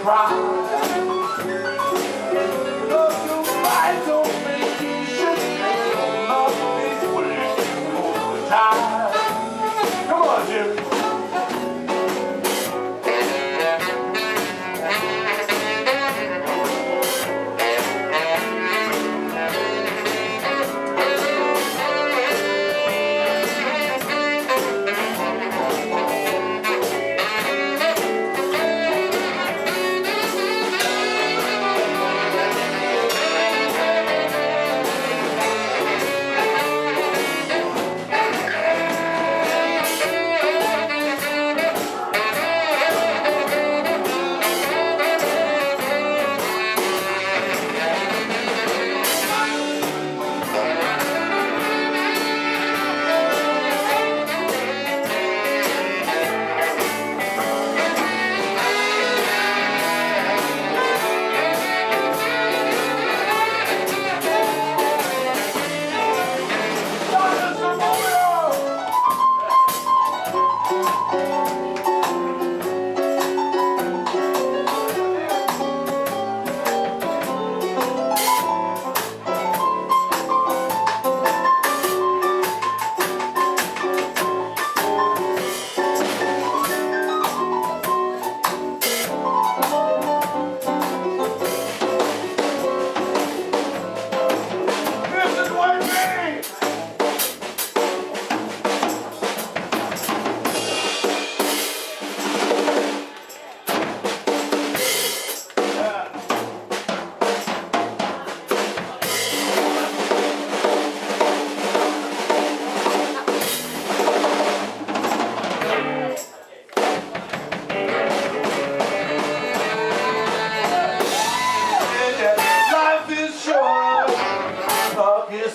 pride. Love you right, don't make you should not be wasting all the time. Come on, Jim.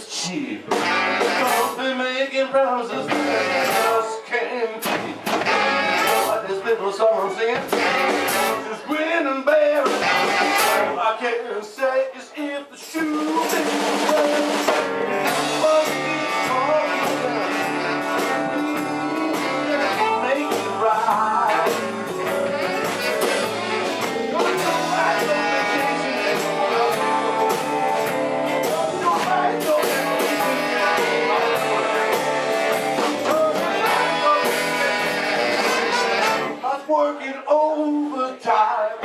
Cheap. Don't be making promises that just can't keep. Like this little song I'm singing, just grin and bear it. All I can say is if the shoe fits well, must be hard to make it right. Working overtime.